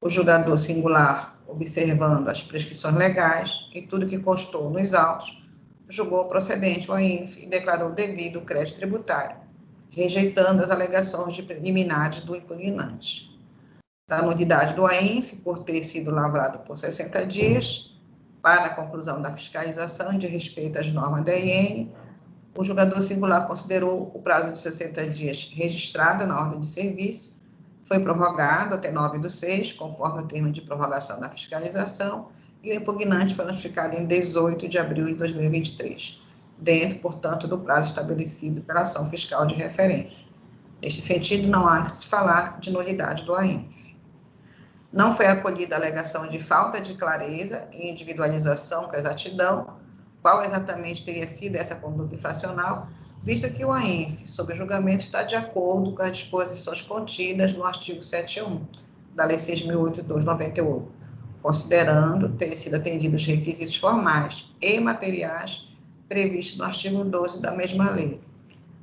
O julgador singular, observando as prescrições legais e tudo que constou nos autos, julgou procedente o AINF e declarou devido o crédito tributário, rejeitando as alegações de preliminares do impugnante. Da nulidade do AINF, por ter sido lavrado por 60 dias, para a conclusão da fiscalização de respeito às normas da IN, o julgador singular considerou o prazo de 60 dias registrado na ordem de serviço, foi prorrogado até 9/6, conforme o termo de prorrogação da fiscalização, e o impugnante foi notificado em 18 de abril de 2023, dentro, portanto, do prazo estabelecido pela ação fiscal de referência. Neste sentido, não há que se falar de nulidade do AINF. Não foi acolhida a alegação de falta de clareza e individualização com exatidão, qual exatamente teria sido essa conduta infracional, visto que o AINF, sob julgamento, está de acordo com as disposições contidas no artigo 7.1 da Lei 6.082/98, considerando terem sido atendidos os requisitos formais e materiais previsto no artigo 12 da mesma lei,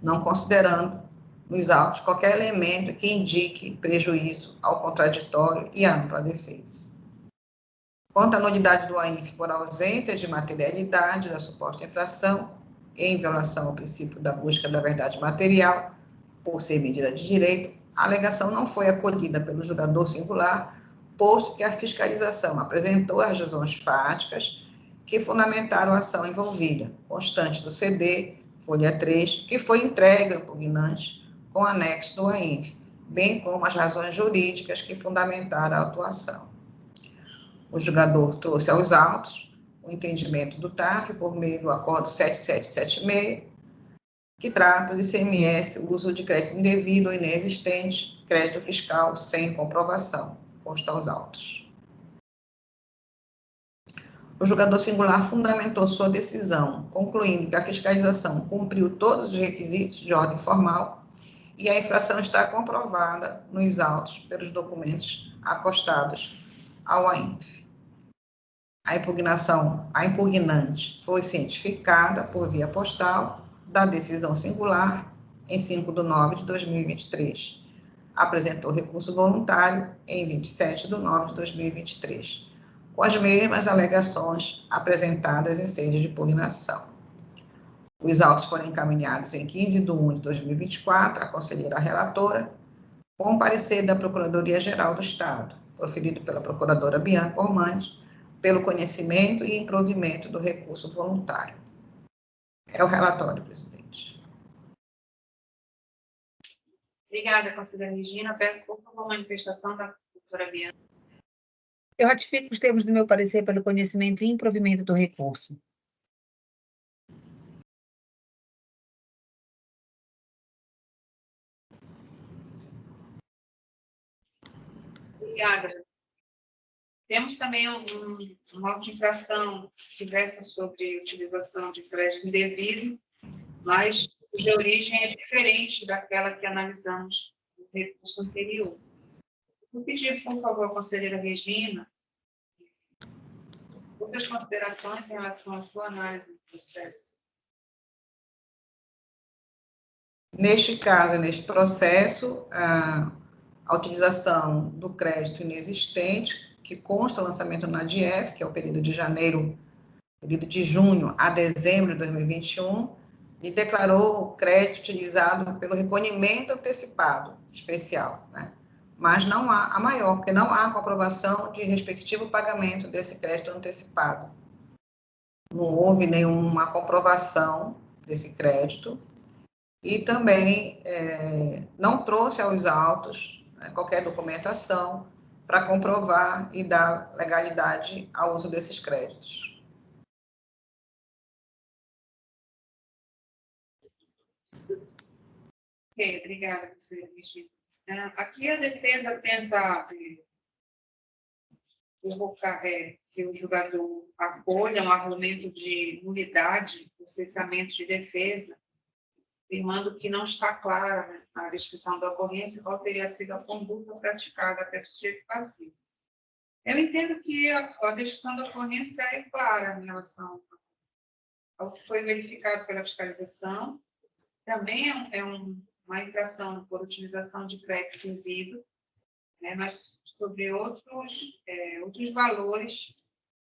não considerando nos autos qualquer elemento que indique prejuízo ao contraditório e à ampla defesa. Quanto à nulidade do AINF por ausência de materialidade da suposta infração, em violação ao princípio da busca da verdade material, por ser medida de direito, a alegação não foi acolhida pelo julgador singular, posto que a fiscalização apresentou as razões fáticas que fundamentaram a ação envolvida, constante do CD, folha 3, que foi entregue ao impugnante com anexo do AINF, bem como as razões jurídicas que fundamentaram a autuação. O julgador trouxe aos autos o entendimento do TAF por meio do acordo 7776, que trata de ICMS, uso de crédito indevido ou inexistente, crédito fiscal sem comprovação, consta aos autos. O julgador singular fundamentou sua decisão, concluindo que a fiscalização cumpriu todos os requisitos de ordem formal e a infração está comprovada nos autos pelos documentos acostados ao AINF. A impugnante foi cientificada por via postal da decisão singular em 5 de nove de 2023. Apresentou recurso voluntário em 27 de nove de 2023, com as mesmas alegações apresentadas em sede de impugnação. Os autos foram encaminhados em 15 de 1 de 2024 à conselheira relatora, com parecer da Procuradoria-Geral do Estado, proferido pela procuradora Bianca Ormani, pelo conhecimento e improvimento do recurso voluntário. É o relatório, presidente. Obrigada, conselheira Regina. Peço, por favor, manifestação da doutora Bianca. Eu ratifico os termos do meu parecer pelo conhecimento e improvimento do recurso. Obrigada. Temos também uma auto de infração que versa sobre utilização de crédito indevido, mas cuja origem é diferente daquela que analisamos no recurso anterior. Vou pedir, por favor, à conselheira Regina, outras considerações em relação à sua análise do processo. Neste caso, neste processo, a utilização do crédito inexistente, que consta o lançamento na DIEF, que é o período de junho a dezembro de 2021, e declarou o crédito utilizado pelo recolhimento antecipado especial, né? Mas não há a maior, porque não há comprovação de respectivo pagamento desse crédito antecipado. Não houve nenhuma comprovação desse crédito e também não trouxe aos autos qualquer documentação para comprovar e dar legalidade ao uso desses créditos. Ok, obrigada, conselheira Regina. Aqui a defesa tenta provocar que o julgador acolha um argumento de nulidade do cessamento de defesa, afirmando que não está clara, né, a descrição da ocorrência qual teria sido a conduta praticada pelo sujeito passivo. Eu entendo que a descrição da ocorrência é clara em relação ao que foi verificado pela fiscalização. Também é uma infração por utilização de crédito indevido, né, mas sobre outros valores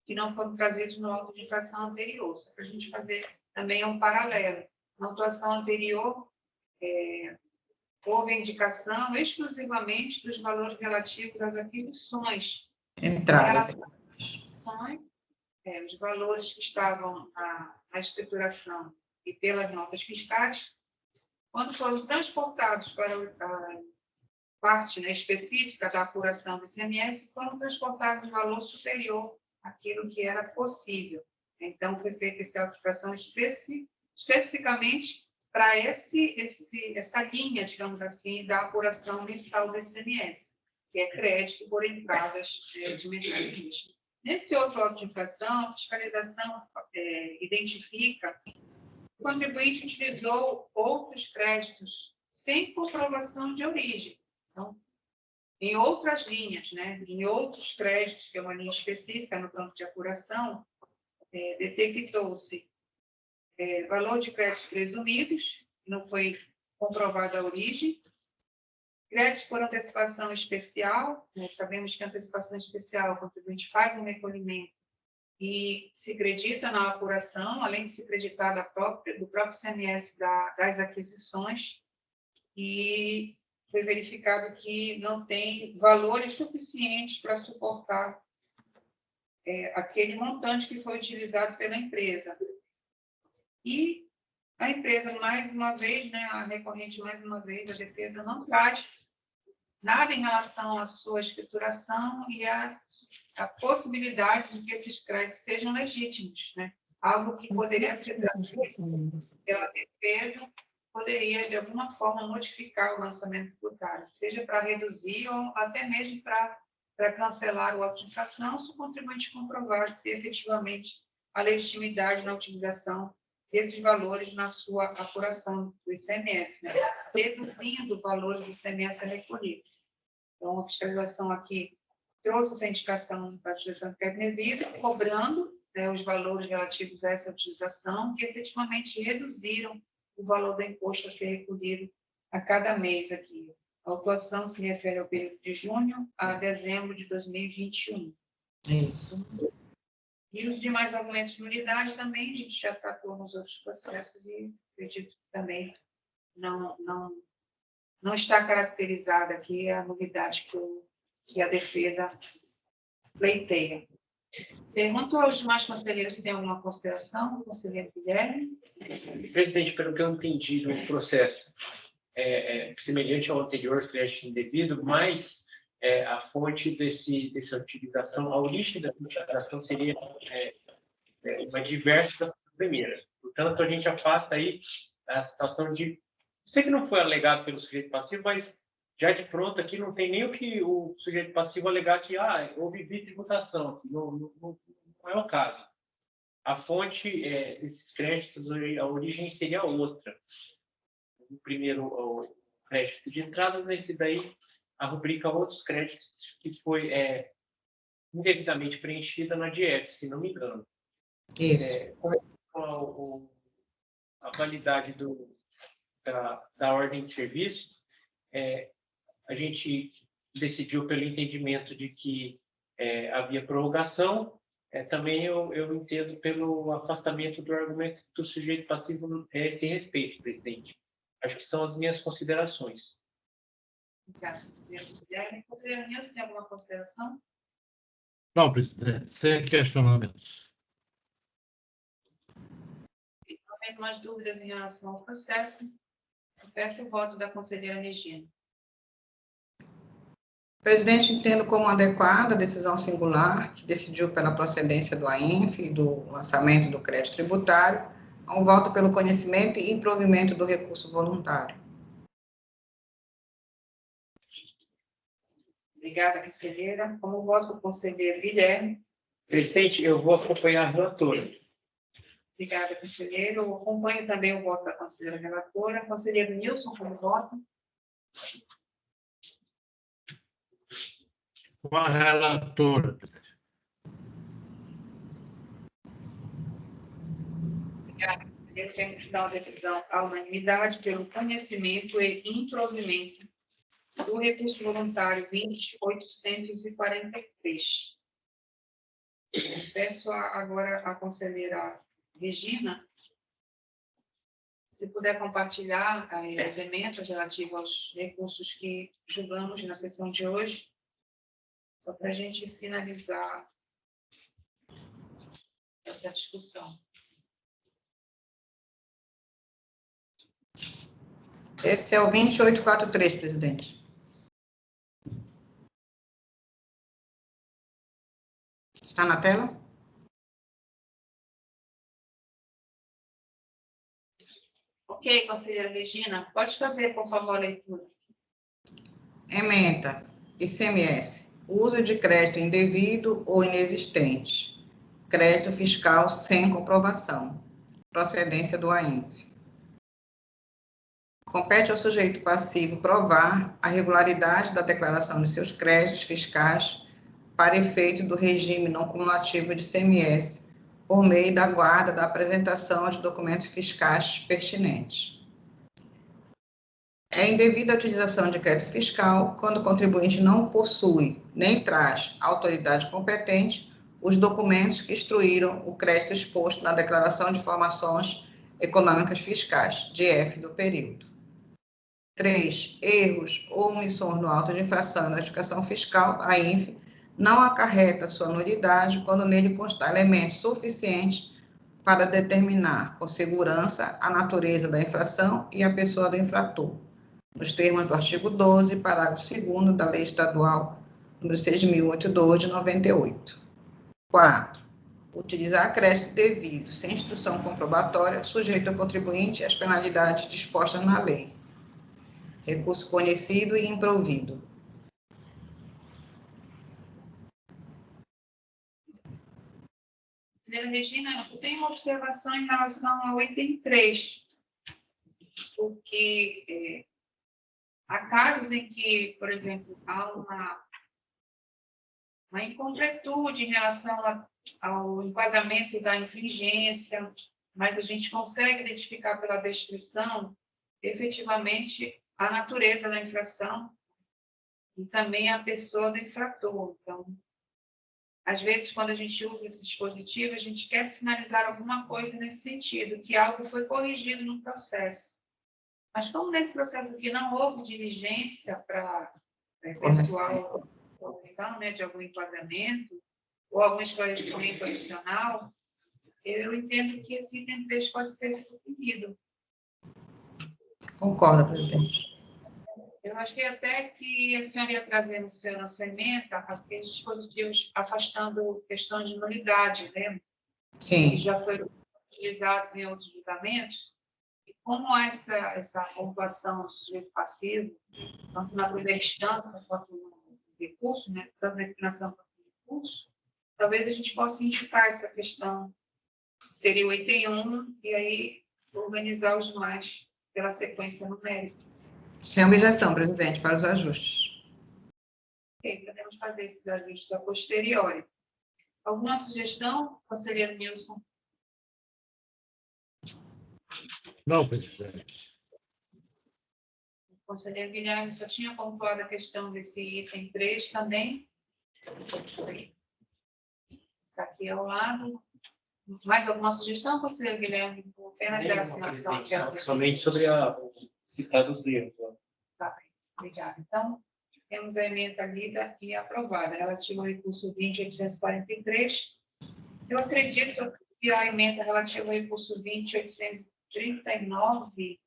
que não foram trazidos no auto de infração anterior, só para a gente fazer também um paralelo. Na atuação anterior, houve indicação exclusivamente dos valores relativos às aquisições. Entradas. Os valores que estavam na escrituração e pelas notas fiscais, quando foram transportados para a parte, né, específica da apuração do ICMS, foram transportados em valor superior àquilo que era possível. Então, foi feita essa auto-infração especificamente para essa linha, digamos assim, da apuração mensal do ICMS, que é crédito por entradas de mercadoria. Nesse outro auto de infração, a fiscalização identifica que o contribuinte utilizou outros créditos sem comprovação de origem. Então, em outras linhas, né, em outros créditos, que é uma linha específica no campo de apuração, detectou-se valor de créditos presumidos, não foi comprovada a origem. Créditos por antecipação especial, né? Sabemos que a antecipação especial, o contribuinte faz um recolhimento e se acredita na apuração, além de se acreditar do próprio CMS das aquisições, e foi verificado que não tem valores suficientes para suportar aquele montante que foi utilizado pela empresa. E a empresa, mais uma vez, né, a recorrente, mais uma vez, a defesa não traz nada em relação à sua escrituração e à possibilidade de que esses créditos sejam legítimos, né? Algo que poderia ser trazido pela defesa, poderia, de alguma forma, modificar o lançamento tributário, seja para reduzir ou até mesmo para cancelar o auto de infração, se o contribuinte comprovar se efetivamente a legitimidade na utilização desses valores na sua apuração do ICMS, né? Reduzindo o valor do ICMS a recolhido. Então, a fiscalização aqui trouxe essa indicação da utilização de crédito devido, cobrando, né, os valores relativos a essa utilização, que efetivamente reduziram o valor do imposto a ser recolhido a cada mês aqui. A autuação se refere ao período de junho a dezembro de 2021. Isso. E os demais argumentos de nulidade também a gente já tratou nos outros processos e acredito que também não está caracterizada aqui a nulidade que a defesa pleiteia. Pergunto aos demais conselheiros se tem alguma consideração. Conselheiro Guilherme. Presidente, pelo que eu entendi do processo, semelhante ao anterior, crédito indevido, mas a fonte dessa utilização, a origem dessa utilização seria uma diversa da primeira. Portanto, a gente afasta aí a situação de... Sei que não foi alegado pelo sujeito passivo, mas já de pronto aqui não tem nem o que o sujeito passivo alegar que houve bitributação. Não é o caso. A fonte desses créditos, a origem seria outra. O primeiro, o crédito de entradas, nesse daí, a rubrica outros créditos que foi indevidamente preenchida na DIEF, se não me engano. Isso. Com a validade da ordem de serviço, a gente decidiu pelo entendimento de que havia prorrogação. Também eu entendo pelo afastamento do argumento do sujeito passivo a esse respeito, presidente. Acho que são as minhas considerações. Obrigada, conselheiro Guilherme. Conselheiro Nilson, tem alguma consideração? Não, presidente, sem questionamentos. Não tem mais dúvidas em relação ao processo. Eu peço o voto da conselheira Regina. Presidente, entendo como adequada a decisão singular que decidiu pela procedência do AINF e do lançamento do crédito tributário, um voto pelo conhecimento e improvimento do recurso voluntário. Obrigada, conselheira. Como voto do conselheiro Guilherme. Presidente, eu vou acompanhar a relatora. Obrigada, conselheiro. Eu acompanho também o voto da conselheira relatora. Conselheiro Nilson, como voto? Com a relatora, presidente. Obrigada, conselheiro. Temos que dar uma decisão à unanimidade pelo conhecimento e improvimento do recurso voluntário 20.843. Peço agora à conselheira Regina, se puder compartilhar as emendas relativas aos recursos que julgamos na sessão de hoje, só para a gente finalizar essa discussão. Esse é o 2843, presidente. Está na tela? Ok, conselheira Regina, pode fazer, por favor, a leitura. Ementa, ICMS, uso de crédito indevido ou inexistente, crédito fiscal sem comprovação, procedência do AINF. Compete ao sujeito passivo provar a regularidade da declaração de seus créditos fiscais para efeito do regime não cumulativo de ICMS por meio da guarda da apresentação de documentos fiscais pertinentes. É indevida a utilização de crédito fiscal quando o contribuinte não possui nem traz à autoridade competente os documentos que instruíram o crédito exposto na declaração de informações econômicas fiscais, DF do período. 3. Erros ou omissões no auto de infração e notificação fiscal, a INFE, não acarreta sua nulidade quando nele constar elementos suficientes para determinar com segurança a natureza da infração e a pessoa do infrator, nos termos do artigo 12, parágrafo 2º da Lei Estadual nº 6.082, de 98. 4. Utilizar crédito devido, sem instrução comprobatória, sujeito ao contribuinte às penalidades dispostas na lei. Recurso conhecido e improvido. Senhora Regina, eu tenho uma observação em relação ao item 3, porque há casos em que, por exemplo, há uma incompletude em relação ao enquadramento da infringência, mas a gente consegue identificar pela descrição, efetivamente, a natureza da infração e também a pessoa do infrator. Então, às vezes, quando a gente usa esse dispositivo, a gente quer sinalizar alguma coisa nesse sentido, que algo foi corrigido no processo. Mas como nesse processo aqui não houve diligência para eventual correção, né, de algum enquadramento ou algum esclarecimento adicional, eu entendo que esse item 3 pode ser suprimido. Concordo, presidente. Eu achei até que a senhora ia trazer na sua emenda aqueles dispositivos afastando questões de nulidade, né? Sim. Que já foram utilizados em outros julgamentos. E como há essa pontuação do sujeito passivo, tanto na primeira instância quanto no recurso, né? Tanto na inclinação quanto no recurso, talvez a gente possa indicar essa questão. Seria o item 1, e aí organizar os demais pela sequência numérica. Sem objeção, presidente, para os ajustes. Ok, podemos fazer esses ajustes a posteriori. Alguma sugestão, conselheiro Nilson? Não, presidente. O conselheiro Guilherme só tinha pontuado a questão desse item 3 também. Está aqui ao lado. Mais alguma sugestão, conselheiro Guilherme? Apenas essa nação. Somente sobre a citar dos erros. Tá bem, obrigada. Então, temos a emenda lida e aprovada, relativa ao recurso 20.843. Eu acredito que a emenda relativa ao recurso 20.839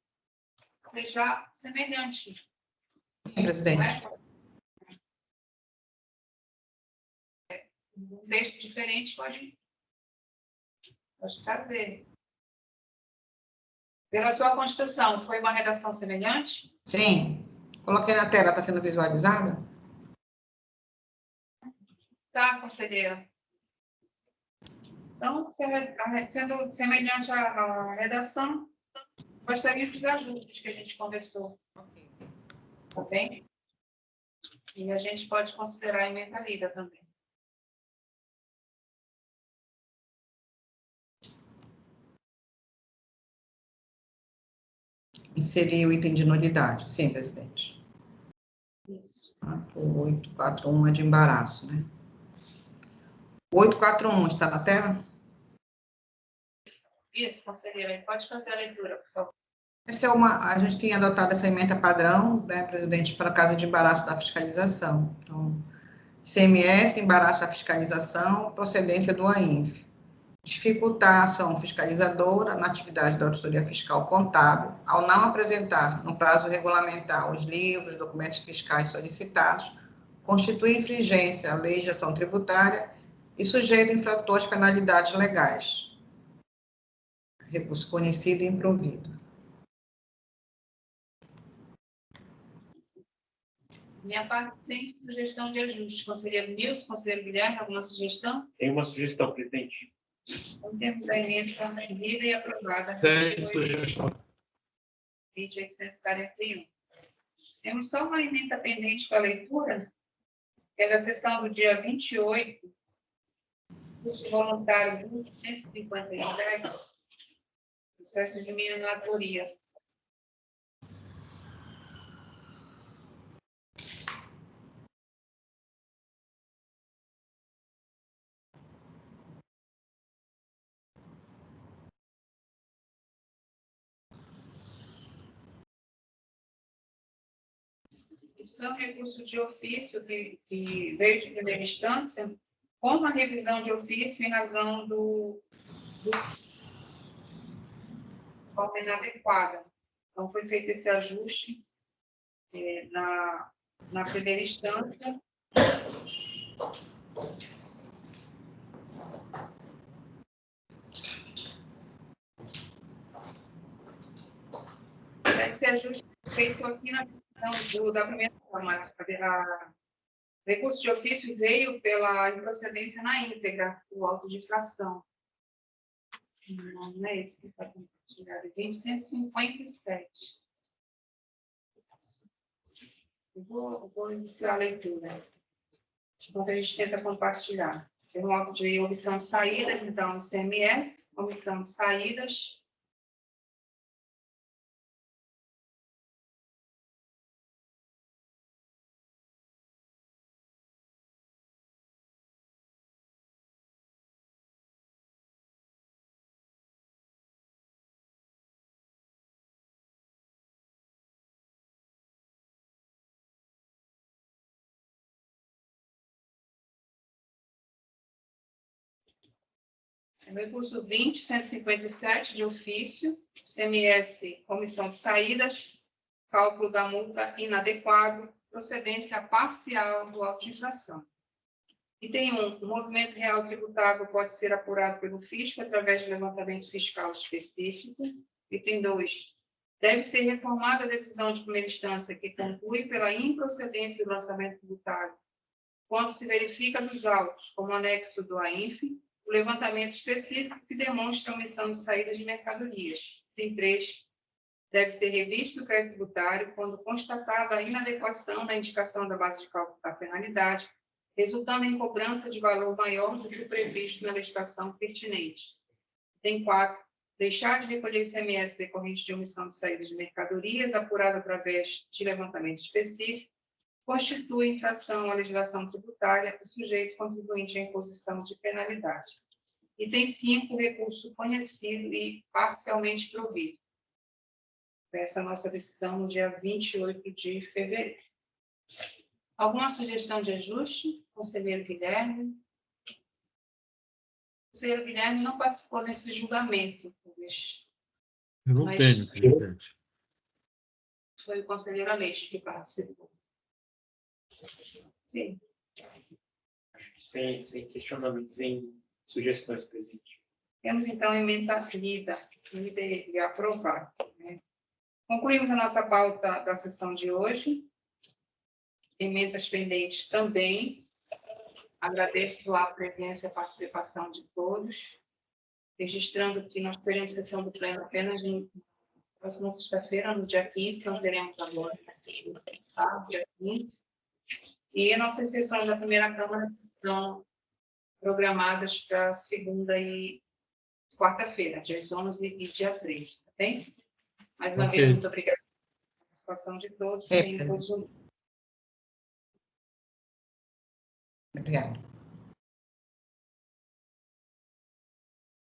seja semelhante. Sim, presidente. Um texto diferente pode fazer. Pela sua construção, foi uma redação semelhante? Sim. Coloquei na tela, está sendo visualizada? Tá, conselheira. Então, sendo semelhante à redação, gostaria desses ajustes que a gente conversou. Ok. Tá bem? E a gente pode considerar a emenda lida também. Inserir o item de nulidade. Sim, presidente. Isso. O 841 é de embaraço, né? O 841 está na tela? Isso, conselheira. Pode fazer a leitura, por favor. Essa é a gente tinha adotado essa emenda padrão, né, presidente, para caso de embaraço da fiscalização. Então, ICMS, embaraço da fiscalização, procedência do AINF. Dificultar a ação fiscalizadora na atividade da auditoria fiscal contábil, ao não apresentar, no prazo regulamentar, os livros, documentos fiscais solicitados, constitui infringência à lei de ação tributária e sujeita o infrator às penalidades legais. Recurso conhecido e improvido. Minha parte tem sugestão de ajuste. Conselheiro Nilson, conselheiro Guilherme, alguma sugestão? Tem uma sugestão, presidente. Então, temos a emenda lida e aprovada. Sem sugestão. 20.841. Temos só uma emenda pendente para leitura, que é da sessão do dia 28, Recurso voluntário 157, processo de minha-relatoria. Isso é um recurso de ofício que veio de primeira instância, com uma revisão de ofício em razão do forma inadequada. Então, foi feito esse ajuste na primeira instância. Esse ajuste foi feito aqui na visão da primeira Câmara. O recurso de ofício veio pela improcedência na íntegra, o auto de infração. Não é esse que está compartilhado, é 157. Vou iniciar a leitura, enquanto a gente tenta compartilhar. Tem um auto de omissão de saídas, então, ICMS, omissão de saídas. O recurso 20.157 de ofício, CMS, omissão de saídas, cálculo da multa inadequado, procedência parcial do auto de infração. Item 1, o movimento real tributável pode ser apurado pelo fisco através de levantamento fiscal específico. Item 2, deve ser reformada a decisão de primeira instância que conclui pela improcedência do lançamento tributário, quando se verifica nos autos, como anexo do AINF, o levantamento específico que demonstra a omissão de saída de mercadorias. Item 3, deve ser revisto o crédito tributário quando constatada a inadequação na indicação da base de cálculo da penalidade, resultando em cobrança de valor maior do que o previsto na legislação pertinente. Item 4, deixar de recolher ICMS decorrente de omissão de saída de mercadorias apurada através de levantamento específico, constitui infração à legislação tributária e sujeito contribuinte à imposição de penalidade. Item 5, recurso conhecido e parcialmente provido. Essa é a nossa decisão no dia 28 de fevereiro. Alguma sugestão de ajuste? Conselheiro Guilherme? O conselheiro Guilherme não participou desse julgamento. Eu não tenho, presidente. Foi o conselheiro Aleixo que participou. Sim. Sem questionamento, sem sugestões, presidente. Temos, então, emenda lida e aprovada. Né? Concluímos a nossa pauta da sessão de hoje. Emendas pendentes também. Agradeço a presença e a participação de todos, registrando que nós teremos sessão do pleno apenas na próxima sexta-feira, no dia 15, que nós teremos agora, tá? Dia 15. E nossas sessões da primeira Câmara estão programadas para segunda e quarta-feira, dias 11 e dia 3, tá bem? Mais uma vez, muito obrigada pela participação de todos. Tenham todos um... Obrigada.